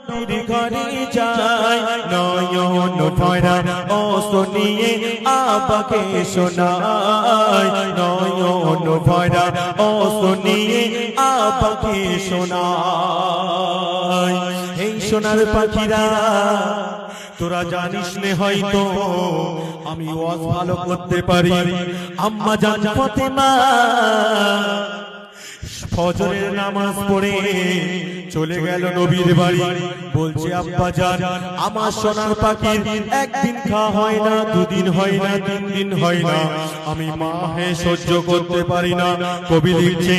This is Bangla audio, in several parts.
নবীর ঘরে যায় নয়ন ভরা অশ্রু নিয়ে আব্বাকে শোনায় নয়ন ভরা অশ্রু নিয়ে আব্বাকে শোনায় এই সোনার পাখিরা তোরা জানিস নে হয়তো আমি ওয়াজ ভালো করতে পারি আম্মা জান ফাতেমা ফজরের নামাজ পড়ে চলে গেল নবীর বাড়ি বলছে আব্বা জান আমার সোনার পাখির একদিন খাওয়া হয় না দুদিন হয় না তিন দিন হয় না আমি মা হয়ে সহ্য করতে পারি না কবি লিখছে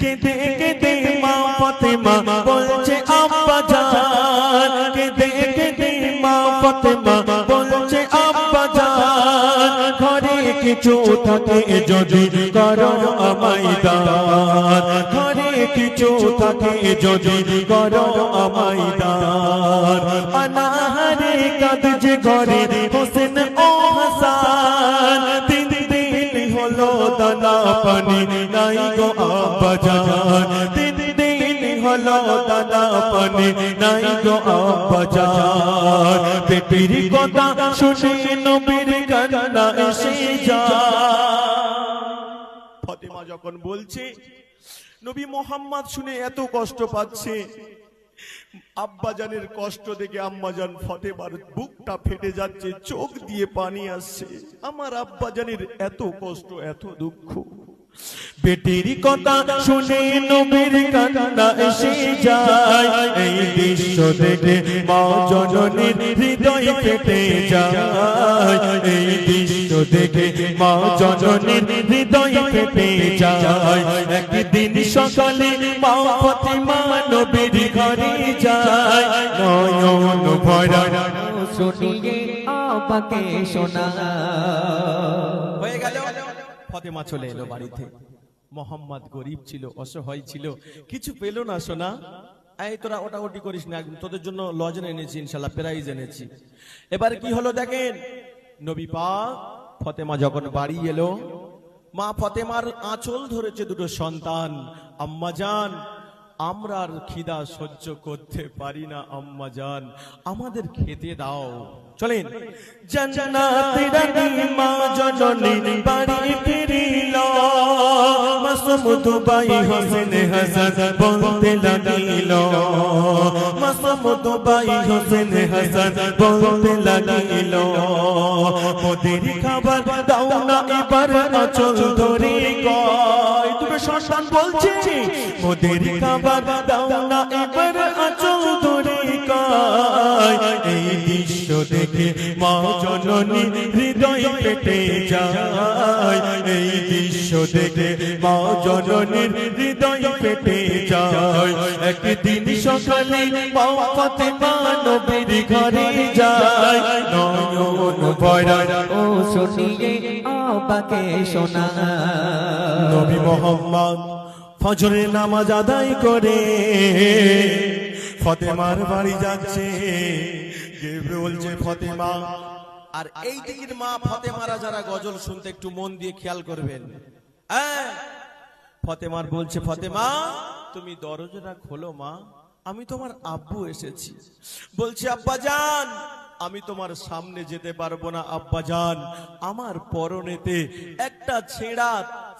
কেঁদে কেঁদে মা ফাতেমা বলছে আব্বা জান কেঁদে কেঁদে মা ফাতেমা বলছে আব্বা জান ঘরে কিছু থাকে যদি করো আমায় দান ঘরে কিছু থাকে যদি করো আমায় দান অনাহারে কাঁদছে ঘরে হোসেন ও হাসান তিন দিন হলো দানা পানি নাই গো আব্বা জান তিন দিন হলো দানা পানি নাই গো আব্বা জান পেটের কথা শুনে নবীর কান্না এসে যায় ফাতেমা যখন বলছে নবী মোহাম্মদ শুনে এত কষ্ট পাচ্ছে আব্বাজানের কষ্ট দেখে আম্মাজান ফাতেমার বুকটা ফেটে যাচ্ছে চোখ দিয়ে পানি আসছে আমার আব্বাজানের এত কষ্ট এত দুঃখ বেটির কথা শুনে নবীর কান্না এসে যায় এই দৃশ্য দেখে মা জননীর হৃদয় ফেটে যায় এই দৃশ্য দেখে মা জননীর হৃদয় ফেটে যায় একদিন সকালে মা ফাতেমা নবীর ঘরে যায় নয়ন ভরা শুনিয়ে আব্বাকে শোনায় হয়ে গেল ফাতেমা চলে এলো বাড়িতে মোহাম্মদ গরিব ছিল অসহায় ছিল কিছু পেল না সোনা এই তোরা ওটাওটি করিস না তোদের জন্য লজেন এনেছি ইনশাআল্লাহ প্রাইজ এনেছি এবার কি হলো দেখেন নবী পাক ফাতেমা যখন বাড়ি এলো মা ফাতেমার আঁচল ধরেছে দুটো সন্তান আম্মা জান আমরা আর খিদা সহ্য করতে পারি না আম্মা জান আমাদের খেতে দাও চলেন জান্নাতের রানী মা জননী বাড়ি ফিরিল মাসুদ ভাই হোসেন হাসান বলতে লাগিল মাসুদ ভাই হোসেন হাসান বলতে লাগিল ওদের খাবার দাও না এবার আঁচল ধরে কয় দুটো সন্তান বলছে ওদের খাবার দাও না এবার আঁচল ধরে কয় এই দৃশ্য দেখে মা জননী হৃদয় ফেটে যায় এই দৃশ্য দেখে মা জননীর হৃদয় ফেটে যায় একদিন সকালে মা ফাতেমা নবীর ঘরে যায় নয়ন ভরা ও শুনিয়ে আব্বাকে শোনায় নবী মোহাম্মদ ফজরের নামাজ আদায় করে ফাতেমার বাড়ি যাচ্ছে বলছে ফাতেমা আর এই দিকের মা ফাতেমারা যারা গজল শুনতে একটু মন দিয়ে খেয়াল করবেন ফাতেমার বলছে ফাতেমা তুমি দরজাটা খোলো মা আমি তোমার আব্বু এসেছি বলছে আব্বা জান আমি তোমার সামনে যেতে পারবো না আব্বা জান আমার পরনেতে একটা ছেঁড়া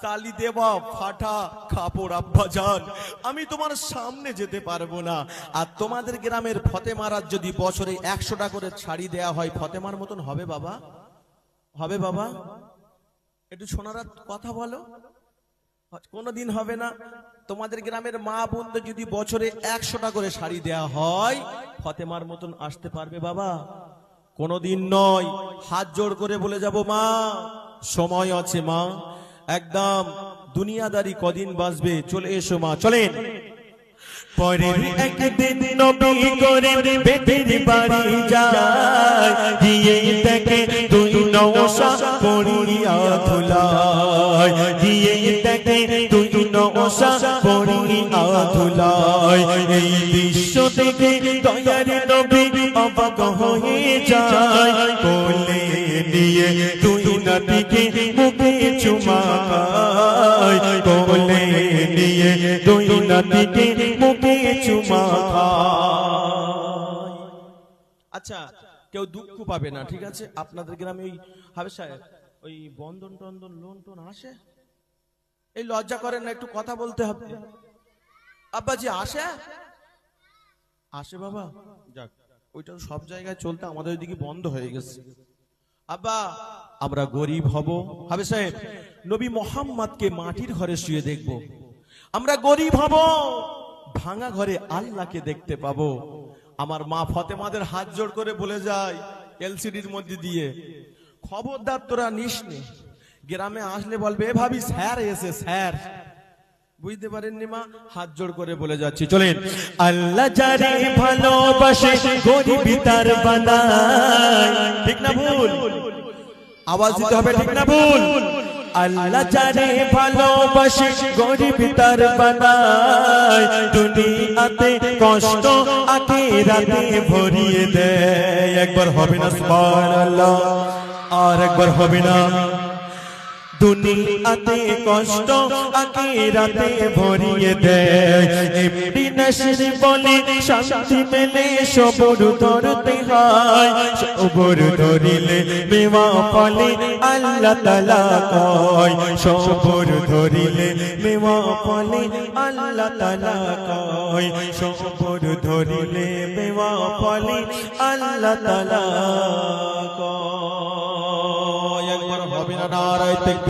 তালি দেওয়া ফাটা কাপড় আব্বা জান আমি তোমার সামনে যেতে পারবো না আর তোমাদের গ্রামের ফাতেমারা যদি বছরে 100টা করে শাড়ি দেয়া হয় ফাতেমার মতন হবে বাবা হবে বাবা একটু সোনারা কথা বলো কোনদিন হবে না তোমাদের গ্রামের মা বোনদের যদি বছরে 100টা করে শাড়ি দেয়া হয় ফাতেমার মতন আসতে পারবে বাবা কোনদিন নয় হাত জোড় করে বলে যাব মা সময় আছে মা একদম দুনিয়াদারি কদিন বাঁচবে চলে এসো মা চলেন পরের একদিন নবী করে বেটির বাড়ি যায় গিয়ে দেখে দুই নওশা পড়িয়া ধুলায় গিয়ে দেখে দুই নওশা পড়িয়া ধুলায় এই দৃশ্য দেখে দয়ার নবী অবাক হয়ে যায় কোলে নিয়ে দুই নাতিকে মুখে চুমা খায় কোলে নিয়ে দুই নাতিকে মুখে চুমা খায় আচ্ছা, কেউ দুঃখ পাবে না, ঠিক আছে? আপনাদের গ্রামে ওই হাবেজ সাহেব ওই বন্ধন টন্দন লোন টোন আসে? এই লজ্জা করেন না, একটু কথা বলতে হবে। আব্বাজি আসে? আসে বাবা, যাক, ওইটা তো সব জায়গায় চলতে, আমাদের ওইদিকে বন্ধ হয়ে গেছে। আব্বা, আমরা গরিব হব হাবেজ সাহেব, নবী মোহাম্মদকে মাটির ঘরে শুয়ে দেখব। আমরা গরিব হব, ভাঙা ঘরে আল্লাহকে দেখতে পাবো। আমার মা ফতেমাদের হাত জোড় করে বলে যায় এলসিডির মধ্যে দিয়ে, খবরদার তোরা নিস নে, গ্রামে আসলে বলবে এ ভাবি স্যার এসে স্যার। বুঝতে পারেননি মা? হাত জোড় করে বলে যাচ্ছি, চলেন। আল্লাহ যারে ভালোবাসে গরিবি তার বানায়, ঠিক না ভুল? আওয়াজ দিতে হবে, ঠিক না ভুল? আল্লাহ যারে ভালোবাসে গরিবি তার বানায়, দুনিয়াতে কষ্ট আখিরাতে ভরিয়ে দেয়। একবার হবে না সুবহানাল্লাহ, আর একবার হবে না। দুনিয়াতে কষ্ট আখিরাতে ভরিয়ে দেয়। এমনি নসির বলে শান্তি মেলে, সবর ধরতে হয়, সবর ধরিলে মেওয়া ফলে আল্লাহ তাআলা কয়, সবর ধরিলে মেওয়া ফলে আল্লাহ তাআলা কয়, সবর ধরিলে মেওয়া ফলে আল্লাহ তাআলা কয়। একবার হবে না, নারায়ে তাকবীর।